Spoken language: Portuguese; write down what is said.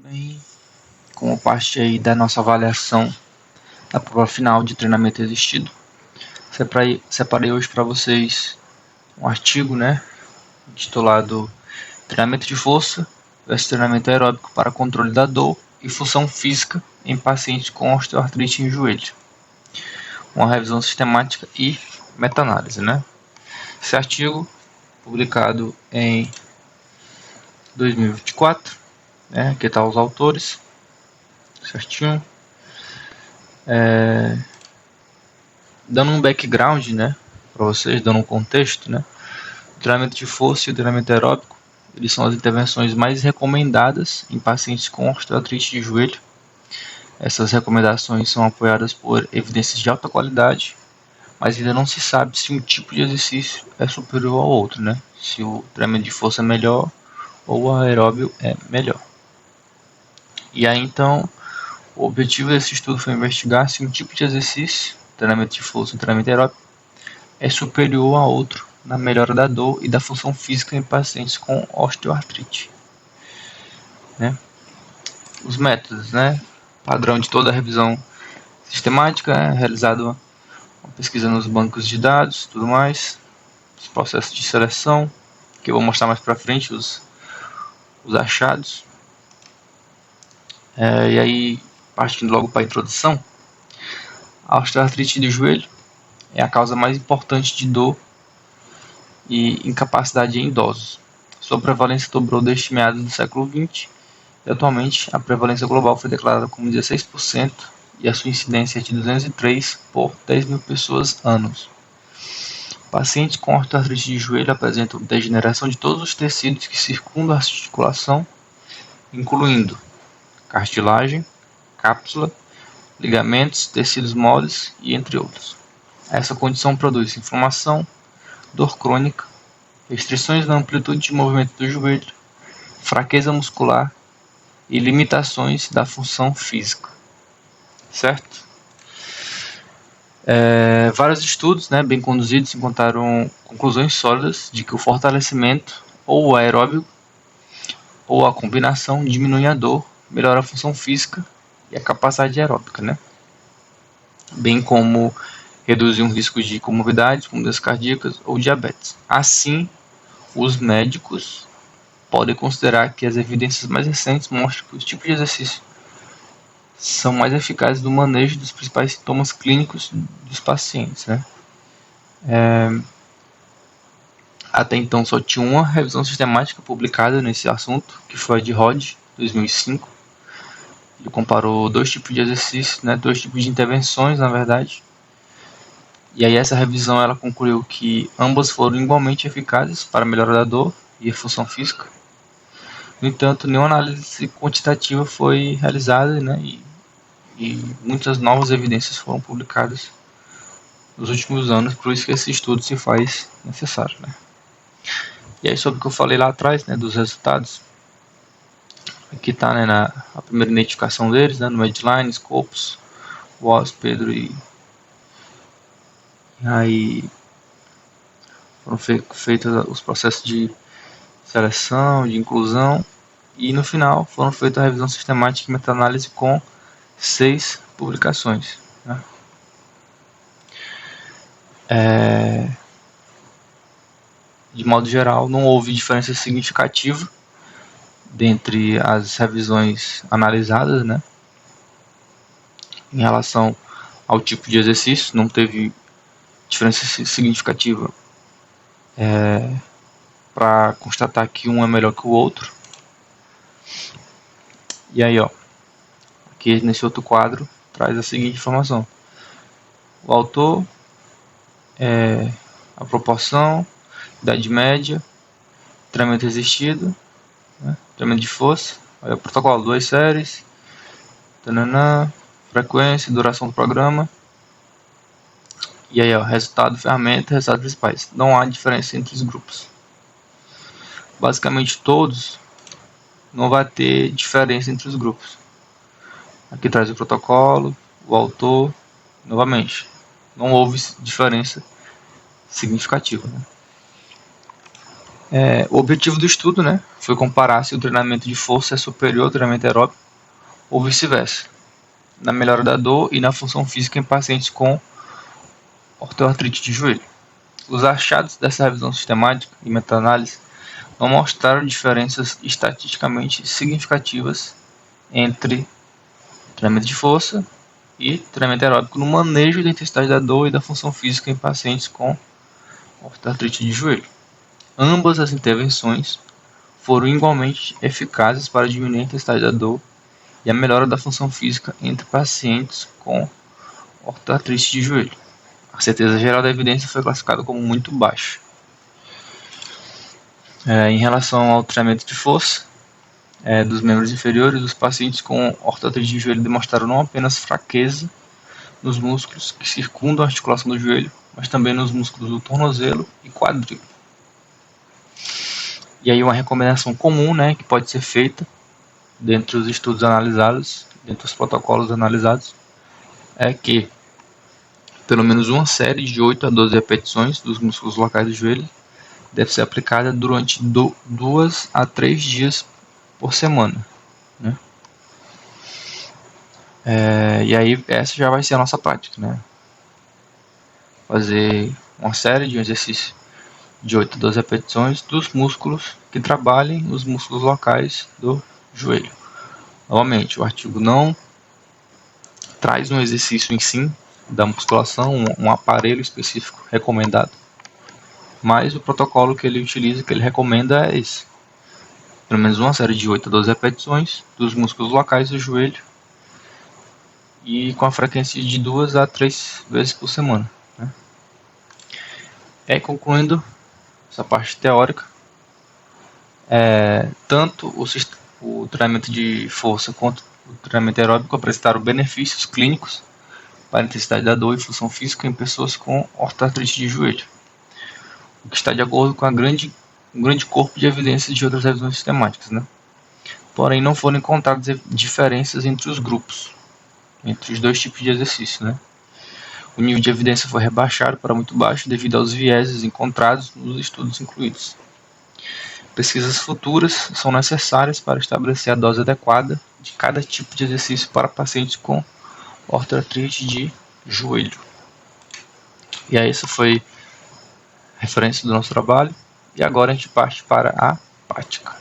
bem, como parte aí da nossa avaliação da prova final de treinamento resistido, separei hoje para vocês um artigo, intitulado Treinamento de Força versus Treinamento Aeróbico para Controle da Dor e Função Física em Pacientes com Osteoartrite em Joelho. Uma revisão sistemática e meta-análise, Esse artigo, publicado em 2024, aqui está os autores, certinho. Dando um background, para vocês, dando um contexto, o treinamento de força e o treinamento aeróbico, eles são as intervenções mais recomendadas em pacientes com osteoartrite de joelho. Essas recomendações são apoiadas por evidências de alta qualidade, mas ainda não se sabe se um tipo de exercício é superior ao outro, Se o treinamento de força é melhor ou o aeróbio é melhor. E aí então, o objetivo desse estudo foi investigar se um tipo de exercício, treinamento de força e treinamento aeróbico, é superior a outro na melhora da dor e da função física em pacientes com osteoartrite. Os métodos, padrão de toda a revisão sistemática, realizado uma pesquisa nos bancos de dados, tudo mais, os processos de seleção, que eu vou mostrar mais para frente os achados. E aí, partindo logo para a introdução, a osteoartrite do joelho é a causa mais importante de dor e incapacidade em idosos. Sua prevalência dobrou desde meados do século XX e atualmente a prevalência global foi declarada como 16% e a sua incidência é de 203 por 10 mil pessoas anos. Pacientes com osteoartrite de joelho apresentam degeneração de todos os tecidos que circundam a articulação, incluindo cartilagem, cápsula, ligamentos, tecidos moles e entre outros. Essa condição produz inflamação, dor crônica, restrições na amplitude de movimento do joelho, fraqueza muscular e limitações da função física. Certo? Vários estudos bem conduzidos encontraram conclusões sólidas de que o fortalecimento ou o aeróbio ou a combinação diminui a dor, melhora a função física e a capacidade aeróbica, bem como reduzir um risco de comorbidades como doenças cardíacas ou diabetes. Assim, os médicos podem considerar que as evidências mais recentes mostram que os tipos de exercício são mais eficazes no manejo dos principais sintomas clínicos dos pacientes. Até então só tinha uma revisão sistemática publicada nesse assunto, que foi a de Rod, 2005. Ele comparou dois tipos de exercícios, dois tipos de intervenções, na verdade. E aí essa revisão ela concluiu que ambas foram igualmente eficazes para a melhora da dor e a função física. No entanto, nenhuma análise quantitativa foi realizada, e muitas novas evidências foram publicadas nos últimos anos, por isso que esse estudo se faz necessário. E aí sobre o que eu falei lá atrás, dos resultados, aqui está a primeira identificação deles, no Medline, Scopus, Walls, Pedro e aí foram feitos os processos de seleção, de inclusão, e no final foram feitas a revisão sistemática e meta-análise com 6 publicações. De modo geral, não houve diferença significativa dentre as revisões analisadas, em relação ao tipo de exercício, não teve diferença significativa para constatar que um é melhor que o outro. E aí, aqui nesse outro quadro, traz a seguinte informação. O autor, a proporção, idade média, treinamento resistido, treinamento de força, aí o protocolo 2 séries, frequência, duração do programa, e aí resultado, ferramenta, resultados principais. Não há diferença entre os grupos. Basicamente todos não vai ter diferença entre os grupos. Aqui traz o protocolo, o autor, novamente, não houve diferença significativa. O objetivo do estudo, né, foi comparar se o treinamento de força é superior ao treinamento aeróbico ou vice-versa, na melhora da dor e na função física em pacientes com osteoartrite de joelho. Os achados dessa revisão sistemática e meta-análise não mostraram diferenças estatisticamente significativas entre treinamento de força e treinamento aeróbico no manejo da intensidade da dor e da função física em pacientes com osteoartrite de joelho. Ambas as intervenções foram igualmente eficazes para diminuir a intensidade da dor e a melhora da função física entre pacientes com osteoartrite de joelho. A certeza geral da evidência foi classificada como muito baixa. Em relação ao treinamento de força dos membros inferiores, os pacientes com osteoartrite de joelho demonstraram não apenas fraqueza nos músculos que circundam a articulação do joelho, mas também nos músculos do tornozelo e quadril. E aí uma recomendação comum, né, que pode ser feita dentre os estudos analisados, dentre os protocolos analisados, é que pelo menos uma série de 8 a 12 repetições dos músculos locais do joelho deve ser aplicada durante 2 a 3 dias por semana, né? E aí essa já vai ser a nossa prática, né? Fazer uma série de exercícios de 8 a 12 repetições dos músculos que trabalhem os músculos locais do joelho. Novamente, o artigo não traz um exercício em si da musculação, um aparelho específico recomendado, mas o protocolo que ele utiliza, que ele recomenda é esse. Pelo menos uma série de 8 a 12 repetições dos músculos locais do joelho e com a frequência de 2 a 3 vezes por semana, né? E aí, concluindo essa parte teórica, tanto o treinamento de força quanto o treinamento aeróbico apresentaram benefícios clínicos para a intensidade da dor e função física em pessoas com osteoartrite de joelho, o que está de acordo com um grande corpo de evidências de outras revisões sistemáticas, né? Porém, não foram encontradas diferenças entre os grupos, entre os dois tipos de exercício, né? O nível de evidência foi rebaixado para muito baixo devido aos vieses encontrados nos estudos incluídos. Pesquisas futuras são necessárias para estabelecer a dose adequada de cada tipo de exercício para pacientes com osteoartrite de joelho. E aí, essa foi a referência do nosso trabalho. E agora a gente parte para a prática.